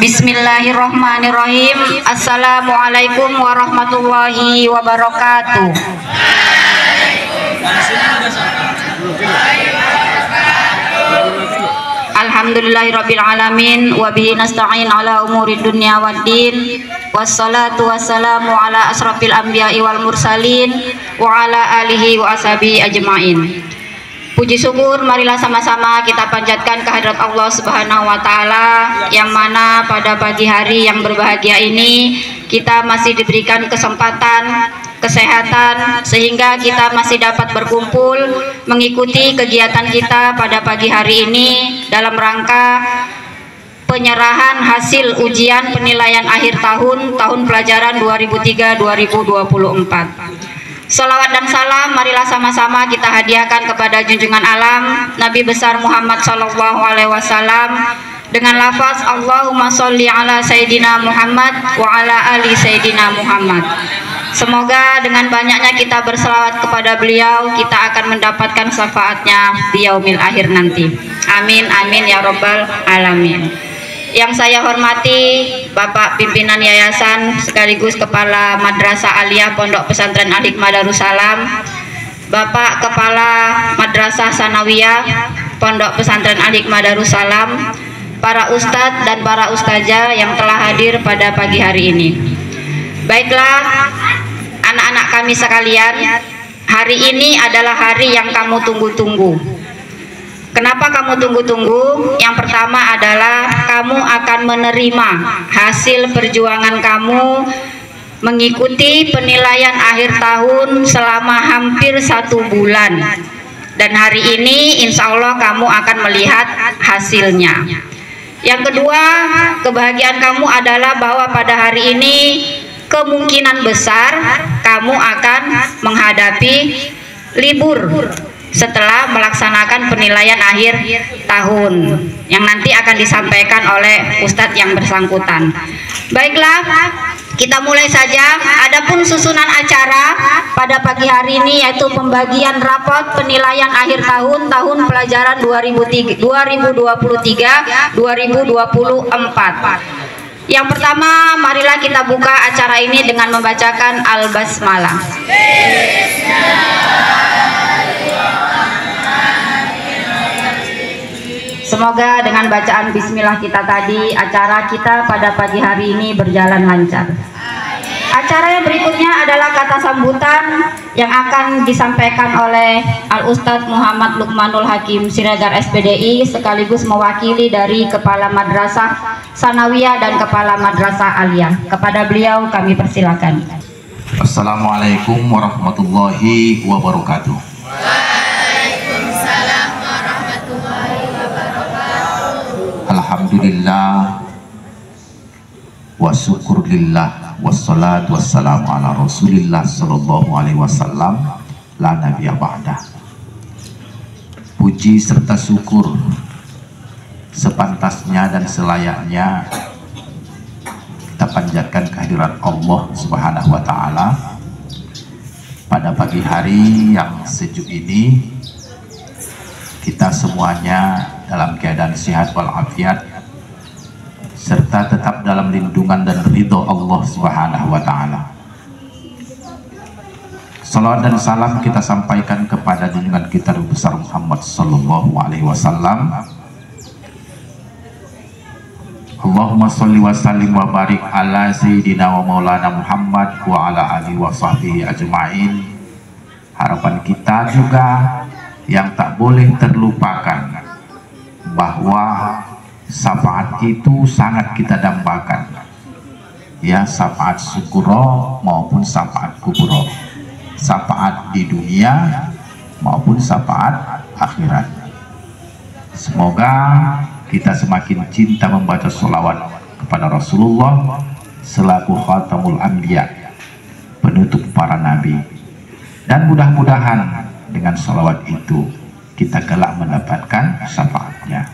Bismillahirrahmanirrahim. Assalamualaikum warahmatullahi wabarakatuh. Alhamdulillahirabbil alamin wa bihi nasta'in ala umuri dunya waddin. Wassalatu wassalamu ala asrafil anbiya'i wal mursalin wa ala alihi wa ashabihi ajmain. Puji syukur marilah sama-sama kita panjatkan kehadirat Allah Subhanahu wa taala, yang mana pada pagi hari yang berbahagia ini kita masih diberikan kesempatan, kesehatan, sehingga kita masih dapat berkumpul mengikuti kegiatan kita pada pagi hari ini dalam rangka penyerahan hasil ujian penilaian akhir tahun pelajaran 2003-2024. Salawat dan salam marilah sama-sama kita hadiahkan kepada junjungan alam Nabi besar Muhammad Sallallahu Alaihi Wasallam dengan lafaz Allahumma sholli ala Sayyidina Muhammad wa ala ali Sayyidina Muhammad. Semoga dengan banyaknya kita berselawat kepada beliau, kita akan mendapatkan syafaatnya di yaumil akhir nanti. Amin amin ya robbal alamin. Yang saya hormati Bapak Pimpinan Yayasan sekaligus Kepala Madrasah Aliyah Pondok Pesantren Al-Hikmah Darussalam, Bapak Kepala Madrasah Sanawiyah Pondok Pesantren Al-Hikmah Darussalam, para ustadz dan para ustazah yang telah hadir pada pagi hari ini. Baiklah anak-anak kami sekalian, hari ini adalah hari yang kamu tunggu-tunggu. Kenapa kamu tunggu-tunggu? Yang pertama adalah kamu akan menerima hasil perjuangan kamu mengikuti penilaian akhir tahun selama hampir 1 bulan. Dan hari ini insya Allah kamu akan melihat hasilnya. Yang kedua, kebahagiaan kamu adalah bahwa pada hari ini kemungkinan besar kamu akan menghadapi libur setelah melaksanakan penilaian akhir tahun yang nanti akan disampaikan oleh ustadz yang bersangkutan. Baiklah, kita mulai saja. Adapun susunan acara pada pagi hari ini yaitu pembagian rapot penilaian akhir tahun pelajaran 2023-2024. Yang pertama, marilah kita buka acara ini dengan membacakan Al-Basmalah. Semoga dengan bacaan bismillah kita tadi, acara kita pada pagi hari ini berjalan lancar. Acara yang berikutnya adalah kata sambutan yang akan disampaikan oleh Al-Ustadz Muhammad Lukmanul Hakim Siregar SPDI, sekaligus mewakili dari Kepala Madrasah Sanawiyah dan Kepala Madrasah Aliyah. Kepada beliau kami persilakan. Assalamualaikum warahmatullahi wabarakatuh. Alhamdulillah wa syukurillah wassalatu wassalamu ala rasulillah sallallahu alaihi wasallam la nabiyya ba'dah. Puji serta syukur sepantasnya dan selayaknya kita panjatkan kehadirat Allah Subhanahu wa taala pada pagi hari yang sejuk ini. Kita semuanya dalam keadaan sehat walafiat serta tetap dalam lindungan dan ridho Allah Subhanahu wa taala. Salawat dan salam kita sampaikan kepada junjungan kita Nabi besar Muhammad sallallahu alaihi wasallam. Allahumma sholli wa sallim wa barik ala sayyidina wa maulana Muhammad wa ala alihi wa sahbihi ajma'in. Harapan kita juga yang tak boleh terlupakan bahwa syafaat itu sangat kita dambakan, ya, syafaat syukuro maupun syafaat kubro, syafaat di dunia maupun syafaat akhirat. Semoga kita semakin cinta membaca sholawat kepada Rasulullah selaku khatamul anbiya, penutup para nabi, dan mudah-mudahan dengan sholawat itu kita kelak mendapatkan syafaatnya.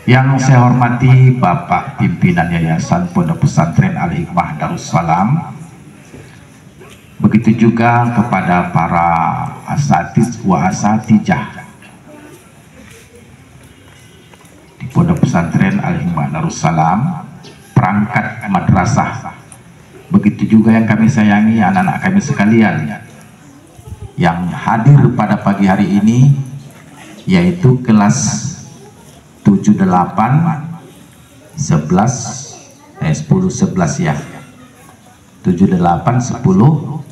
Yang saya hormati Bapak Pimpinan Yayasan Pondok Pesantren Al-Hikmah Darussalam, begitu juga kepada para asatiz wa asatijah di Pondok Pesantren Al-Hikmah Darussalam, perangkat madrasah, begitu juga yang kami sayangi anak-anak kami sekalian yang hadir pada pagi hari ini, yaitu kelas 7, 8, 11, 10, 11 ya, 7, 8, 10,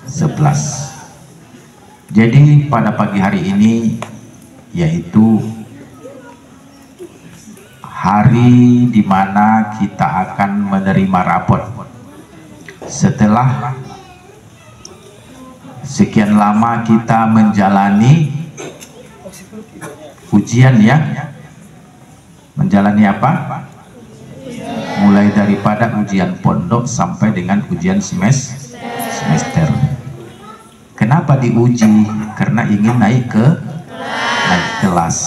11. Jadi pada pagi hari ini yaitu hari di mana kita akan menerima rapot setelah sekian lama kita menjalani ujian ya. Menjalani apa? Mulai daripada ujian pondok sampai dengan ujian semester. Kenapa diuji? Karena ingin naik kelas.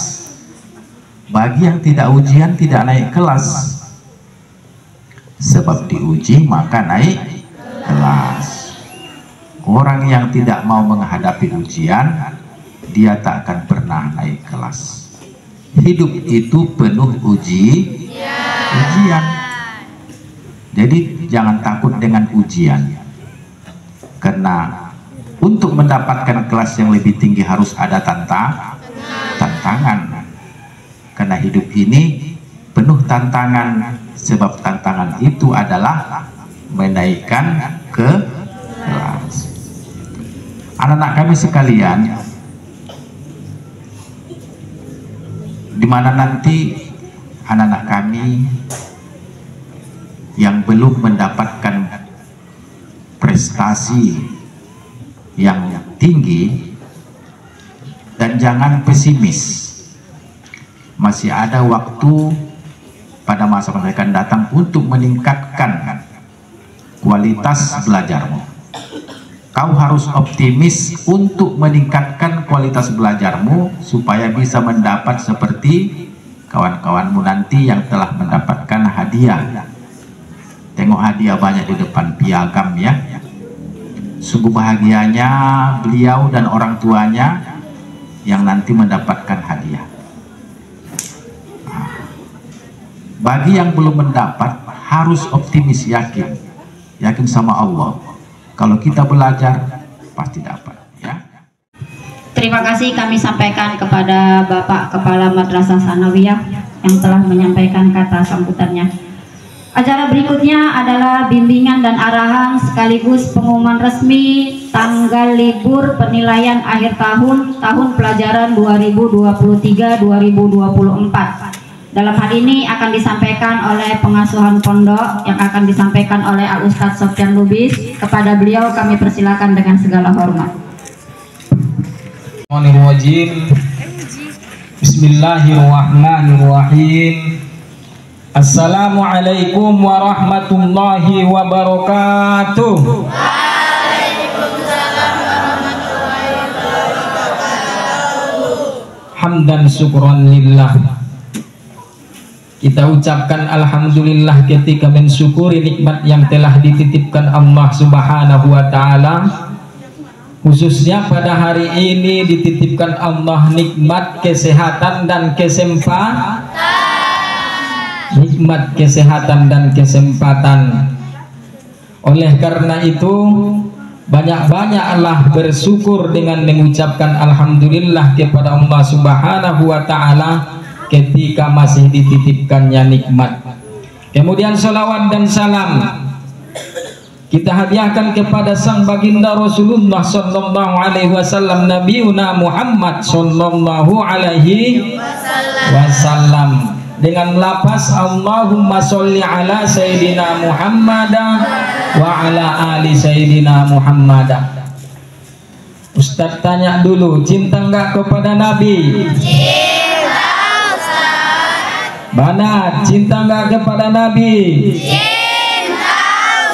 Bagi yang tidak ujian tidak naik kelas, sebab diuji maka naik kelas. Orang yang tidak mau menghadapi ujian, dia tak akan pernah naik kelas. Hidup itu penuh ujian. Jadi jangan takut dengan ujian, karena untuk mendapatkan kelas yang lebih tinggi harus ada tantangan. Karena hidup ini penuh tantangan, sebab tantangan itu adalah menaikkan ke kelas. Anak-anak kami sekalian, di mana nanti anak-anak kami yang belum mendapatkan prestasi yang tinggi, dan jangan pesimis, masih ada waktu pada masa mereka datang untuk meningkatkan kualitas belajarmu. Kau harus optimis untuk meningkatkan kualitas belajarmu supaya bisa mendapat seperti kawan-kawanmu nanti yang telah mendapatkan hadiah. Tengok hadiah banyak di depan piagam ya. Sungguh bahagianya beliau dan orang tuanya yang nanti mendapatkan hadiah. Bagi yang belum mendapat harus optimis, yakin sama Allah. Kalau kita belajar pasti dapat ya. Terima kasih kami sampaikan kepada Bapak Kepala Madrasah Sanawiyah yang telah menyampaikan kata sambutannya. Acara berikutnya adalah bimbingan dan arahan sekaligus pengumuman resmi tanggal libur penilaian akhir tahun pelajaran 2023-2024. Dalam hal ini akan disampaikan oleh pengasuhan pondok yang akan disampaikan oleh Al Ustadz Sofyan Lubis. Kepada beliau kami persilakan dengan segala hormat. Bismillahirrahmanirrahim. Assalamualaikum warahmatullahi wabarakatuh. Waalaikumsalam warahmatullahi wabarakatuh. Hamdan syukran lillah. Kita ucapkan alhamdulillah ketika mensyukuri nikmat yang telah dititipkan Allah Subhanahu wa taala. Khususnya pada hari ini dititipkan Allah nikmat kesehatan dan kesempatan. Nikmat kesehatan dan kesempatan. Oleh karena itu banyak-banyaklah bersyukur dengan mengucapkan alhamdulillah kepada Allah Subhanahu wa taala ketika masih dititipkannya nikmat. Kemudian salawat dan salam kita hadiahkan kepada sang baginda Rasulullah sallallahu alaihi wasallam, Nabiuna Muhammad sallallahu alaihi wasallam, dengan lafaz Allahumma sholli ala sayyidina Muhammad wa ala ali sayyidina Muhammad. Ustaz tanya dulu, cinta enggak kepada Nabi? Banat, cinta enggak kepada Nabi? Cinta,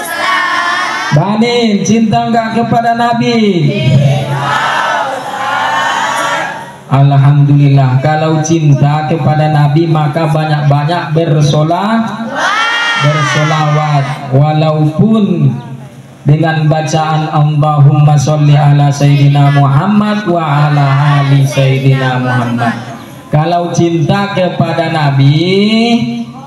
Ustaz. Banin, cinta enggak kepada Nabi? Cinta, Ustaz. Alhamdulillah. Kalau cinta kepada Nabi maka banyak-banyak bersolawat, walaupun dengan bacaan Allahumma sholli ala Sayyidina Muhammad wa ala ali Sayyidina Muhammad. Kalau cinta kepada Nabi,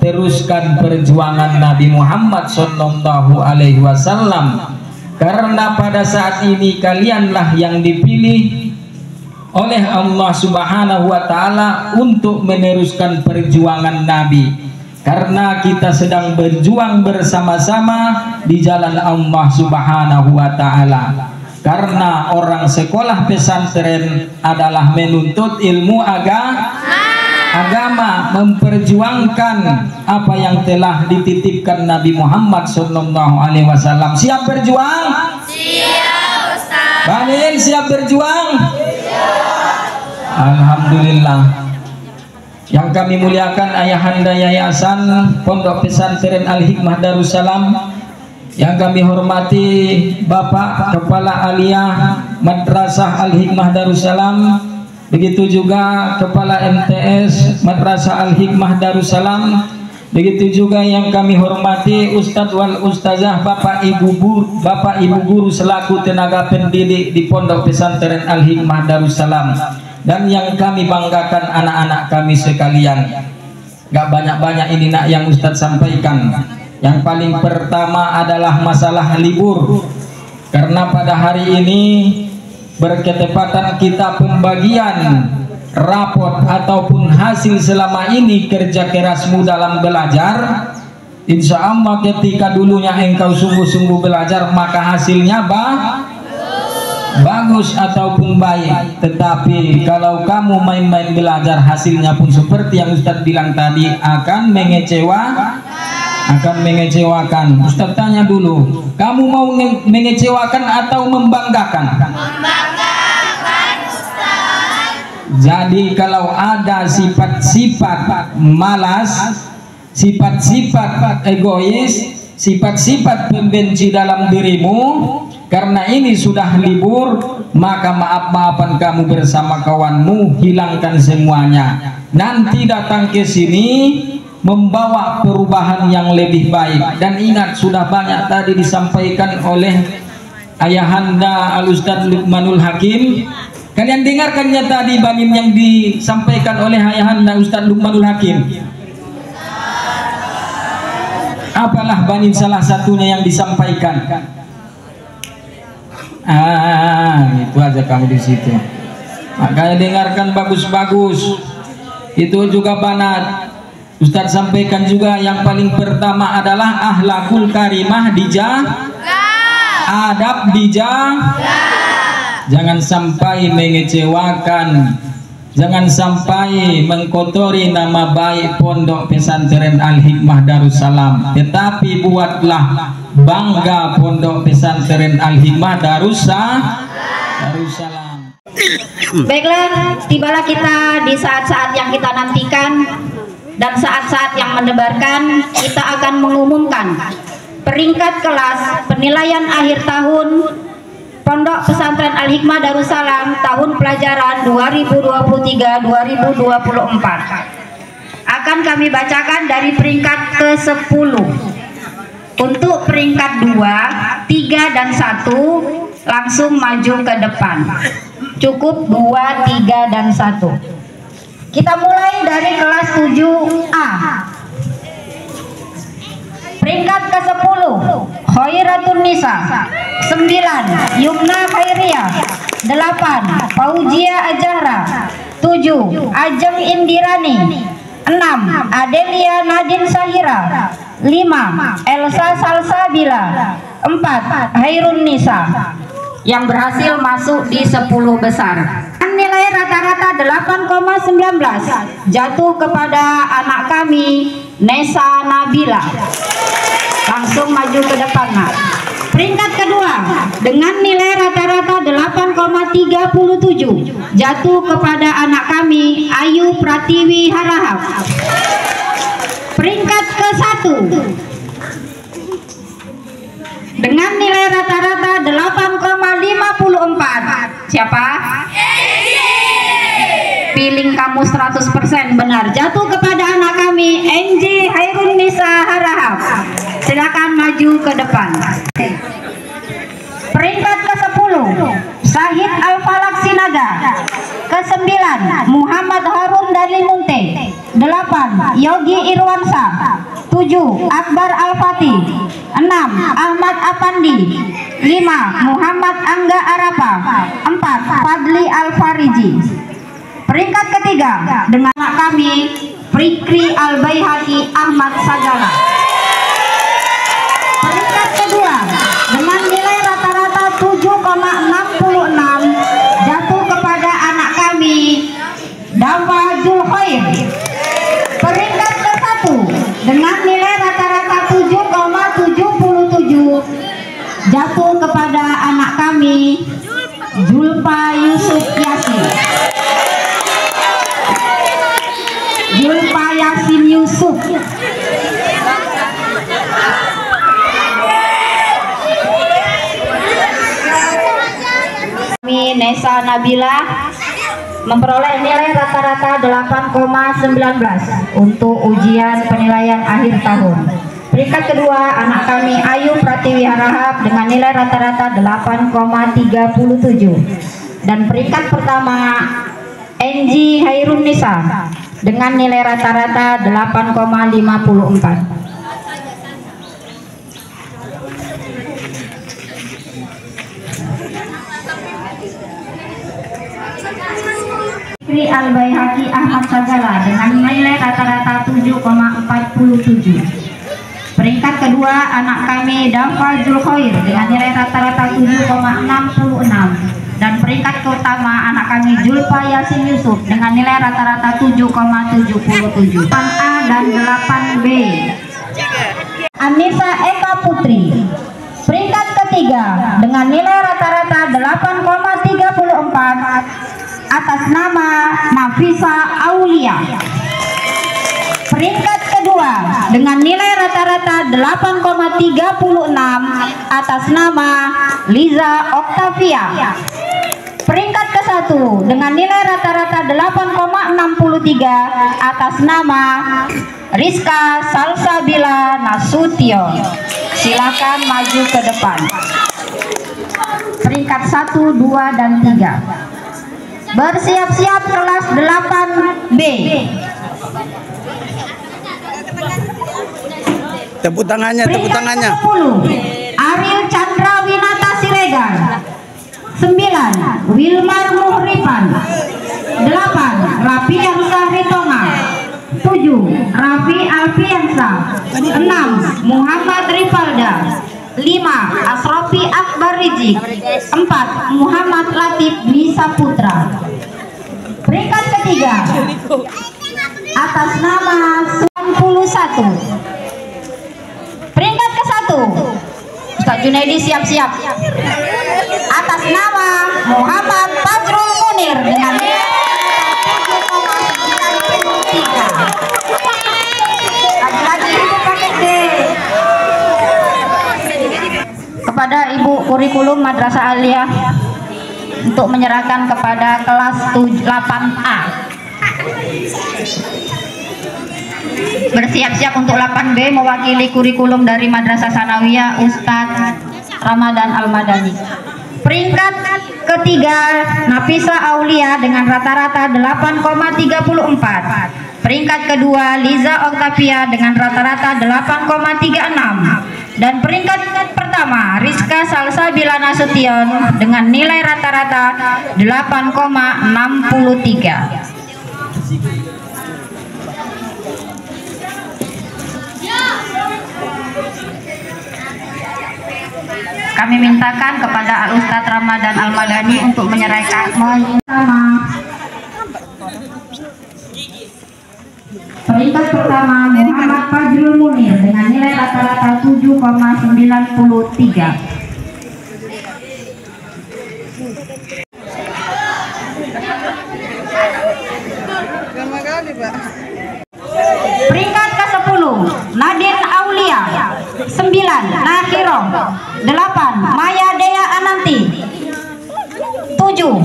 teruskan perjuangan Nabi Muhammad sallallahu alaihi wasallam, karena pada saat ini kalianlah yang dipilih oleh Allah Subhanahu wa taala untuk meneruskan perjuangan Nabi, karena kita sedang berjuang bersama-sama di jalan Allah Subhanahu wa taala. Karena orang sekolah pesantren adalah menuntut ilmu agama, memperjuangkan apa yang telah dititipkan Nabi Muhammad sallallahu alaihi wasallam. Siap berjuang? Siap, Ustaz. Banin siap berjuang? Alhamdulillah. Yang kami muliakan Ayahanda Yayasan Pondok Pesantren Al-Hikmah Darussalam, yang kami hormati Bapak Kepala Aliyah Madrasah Al-Hikmah Darussalam, begitu juga Kepala MTS Madrasah Al-Hikmah Darussalam, begitu juga yang kami hormati Ustadz wal Ustazah Bapak Ibu Guru selaku tenaga pendidik di Pondok Pesantren Al-Hikmah Darussalam, dan yang kami banggakan anak-anak kami sekalian. Gak banyak-banyak ini nak yang Ustadz sampaikan. Yang paling pertama adalah masalah libur, karena pada hari ini berketepatan kita pembagian rapot ataupun hasil selama ini kerja kerasmu dalam belajar. Insya Allah ketika dulunya engkau sungguh-sungguh belajar maka hasilnya bagus ataupun baik. Tetapi kalau kamu main-main belajar hasilnya pun seperti yang Ustadz bilang tadi akan mengecewakan. Ustadz tanya dulu, kamu mau mengecewakan atau membanggakan? Membanggakan, Ustaz. Jadi kalau ada sifat-sifat malas, sifat-sifat egois, sifat-sifat pembenci dalam dirimu, karena ini sudah libur, maka maaf-maafan kamu bersama kawanmu, hilangkan semuanya. Nanti datang ke sini membawa perubahan yang lebih baik. Dan ingat, sudah banyak tadi disampaikan oleh Ayahanda Al-Ustadz Luqmanul Hakim. Kalian dengarkannya tadi Banin yang disampaikan oleh Ayahanda Ustadz Luqmanul Hakim. Apalah Banin salah satunya yang disampaikan? Itu aja kamu di situ. Makanya dengarkan bagus-bagus. Itu juga Banat. Ustadz sampaikan juga yang paling pertama adalah akhlakul karimah adab dijaga. Jangan sampai mengecewakan, jangan sampai mengkotori nama baik Pondok Pesantren Al-Hikmah Darussalam. Tetapi buatlah bangga Pondok Pesantren Al-Hikmah Darussalam. Baiklah, tibalah kita di saat-saat yang kita nantikan dan saat-saat yang mendebarkan. Kita akan mengumumkan peringkat kelas penilaian akhir tahun Pondok Pesantren Al-Hikmah Darussalam tahun pelajaran 2023-2024. Akan kami bacakan dari peringkat ke-10. Untuk peringkat 2, 3, dan 1 langsung maju ke depan. Cukup 2, 3, dan 1. Kita mulai dari kelas 7A. Peringkat ke-10 Khairatul Nisa. 9 Yumna Khairiyah. 8 Fauzia Ajahra. 7 Ajeng Indirani. 6 Adelia Nadine Sahira. 5 Elsa Salsabila. 4 Hairun Nisa yang berhasil masuk di 10 besar. Nilai rata-rata 8,19 jatuh kepada anak kami Nesa Nabila. Langsung maju ke depan, Nak. Peringkat kedua dengan nilai rata-rata 8,37 jatuh kepada anak kami Ayu Pratiwi Harahap. Peringkat ke-1 dengan nilai rata-rata 8,54. Siapa? Feeling kamu 100% benar. Jatuh kepada anak kami Enji Hairun Nisa Harahap. Silakan maju ke depan. Peringkat ke-10 Syahid Al-Falak Sinaga. Ke-9 Muhammad Harun dari Munte. 8 Yogi Irwansa. 7 Akbar Al-Fatih. 6 Ahmad Apandi. 5 Muhammad Angga Arapa. 4 Fadli Al-Fariji. Peringkat ketiga dengan anak kami Fikri Al-Baihaqi Ahmad Sagala. Peringkat kedua dengan nilai rata-rata 7,66 jatuh kepada anak kami Dafa Julkhair. Peringkat ke-1 dengan nilai rata-rata 7,77 jatuh kepada anak kami Julpa Yusuf Yasin. Julpa Yasin Yusuf. Kami Nesa Nabila memperoleh nilai rata-rata 8,19 untuk ujian penilaian akhir tahun. Peringkat kedua anak kami Ayu Pratiwi Harahap dengan nilai rata-rata 8,37. Dan peringkat pertama Enji Hairun Nisa dengan nilai rata-rata 8,54. Fikri Al-Baihaqi Ahmad Sagala dengan nilai rata-rata 7,47. Peringkat kedua anak kami Dafa Julkhair dengan nilai rata-rata 7,66. Dan peringkat pertama anak kami Julpa Yasin Yusuf dengan nilai rata-rata 7,77. 8A dan 8B. Anissa Eka Putri. Peringkat ketiga dengan nilai rata-rata 8,34 atas nama Nafisa Aulia. Peringkat kedua dengan nilai rata-rata 8,36 atas nama Liza Oktavia. Peringkat ke-1 dengan nilai rata-rata 8,63 atas nama Rizka Salsabila Nasution. Silakan maju ke depan. Peringkat 1, 2, dan 3. Bersiap-siap kelas 8B. Tepuk tangannya, tepuk tangannya. 10 Ariel Chandra Winata Siregar. 9 Wilmar Muhrifan. 8 Rafi Yansah Ritonga. 7 Rafi Alfiansa. 6 Muhammad Rifalda. 5 Asrofi Akbar Rizik. 4 Muhammad Latif Bisa Putra. Peringkat ketiga atas nama 91. Peringkat ke-1 Ustaz Junaidi siap-siap. Atas nama Muhammad Fajrul Munir dengan nilai 7,93. Lagi-lagi Ibu pakai D. Kepada Ibu Kurikulum Madrasah Aliyah untuk menyerahkan kepada kelas 8A. Bersiap-siap untuk 8B mewakili kurikulum dari Madrasah Sanawiyah Ustadz Ramadan Al-Madani. Peringkat ketiga Nafisa Aulia dengan rata-rata 8,34. Peringkat kedua Liza Oktavia dengan rata-rata 8,36. Dan peringkat pertama Rizka Salsabila Nasution dengan nilai rata-rata 8,63. Kami mintakan kepada Al-Ustadz Ramadan Al-Madani untuk menyerahkan peringkat pertama Muhammad Fajrul Munir dengan nilai rata-rata 7,93. Peringkat ke-10 Nadine Aulia. 9 Nakhiroh. 8 Maya Dea Ananti. 7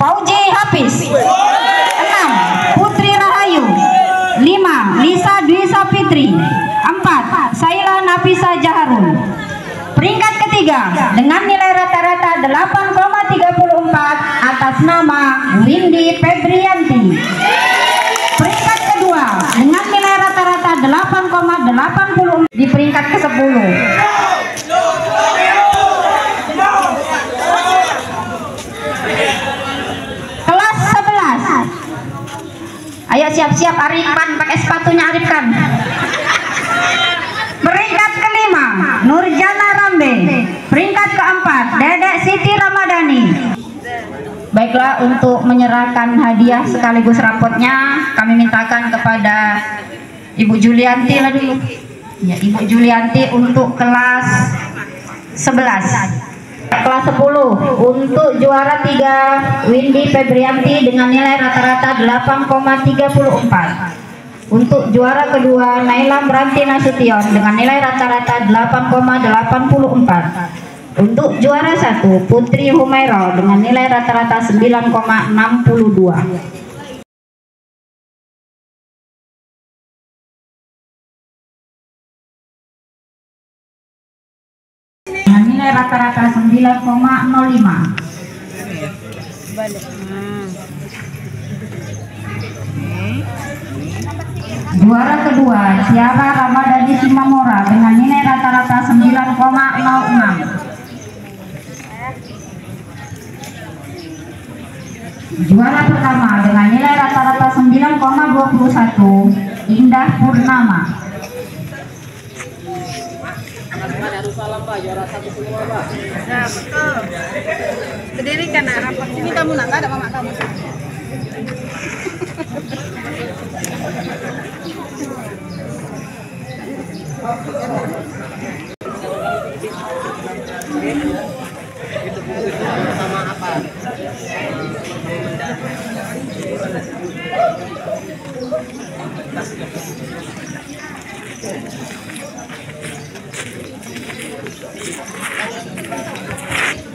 Fauji Hafiz. Nafisa Jaharun. Peringkat ketiga dengan nilai rata-rata 8,34 atas nama Windy Febrianti. Peringkat kedua dengan nilai rata-rata 8,80 di peringkat ke-10. Kelas 11. Ayo siap-siap Arifan, pakai sepatunya Arifan. Peringkat kelima Nurjana Rambe. Peringkat keempat Dedek Siti Ramadhani. Baiklah, untuk menyerahkan hadiah sekaligus rapotnya kami mintakan kepada Ibu Julianti lah dulu. Ya, Ibu Julianti untuk kelas 11. Kelas 10 untuk juara 3 Windy Febrianti dengan nilai rata-rata 8,34. Untuk juara kedua Naila Meranti Nasution dengan nilai rata-rata 8,84. Untuk juara 1 Putri Humaira dengan nilai rata-rata 9,62. Dengan nilai rata-rata 9,05. Juara kedua Tiara Ramadhani Simamora dengan nilai rata-rata 9,06. Juara pertama dengan nilai rata-rata 9,21 Indah Purnama. Nah, betul. Berdiri kan rapat sini kamu nak ada mama kamu.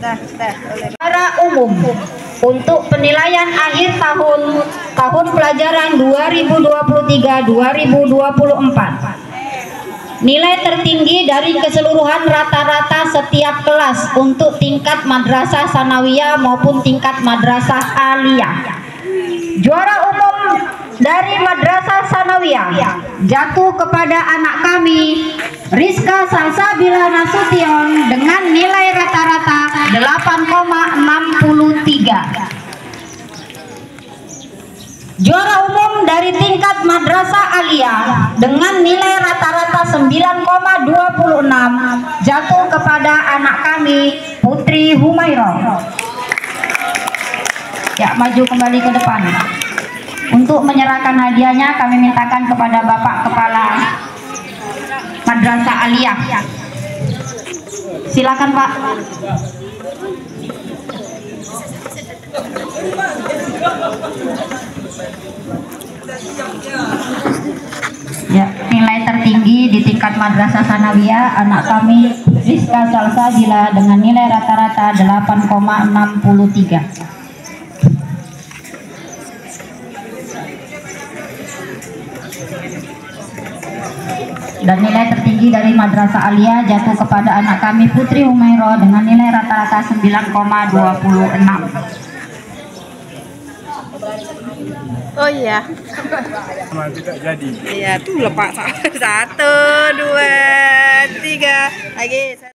Secara umum untuk penilaian akhir tahun pelajaran 2023-2024, nilai tertinggi dari keseluruhan rata-rata setiap kelas untuk tingkat madrasah sanawiyah maupun tingkat madrasah aliyah. Juara umum dari madrasah sanawiyah jatuh kepada anak kami Rizka Salsabila Nasution dengan nilai rata-rata 8,63. Juara umum dari tingkat madrasah aliyah dengan nilai rata-rata 9,26 jatuh kepada anak kami Putri Humaira. Ya, maju kembali ke depan. Untuk menyerahkan hadiahnya kami mintakan kepada Bapak Kepala Madrasah Aliyah. Silakan Pak. Ya, nilai tertinggi di tingkat madrasah sanawiyah anak kami Rizka Salsabila dengan nilai rata-rata 8,63. Dan nilai tertinggi dari madrasah aliyah jatuh kepada anak kami Putri Humaira dengan nilai rata-rata 9,26. Oh iya. Tidak jadi. Iya, tuh lepas 1, 2, 3. Lagi.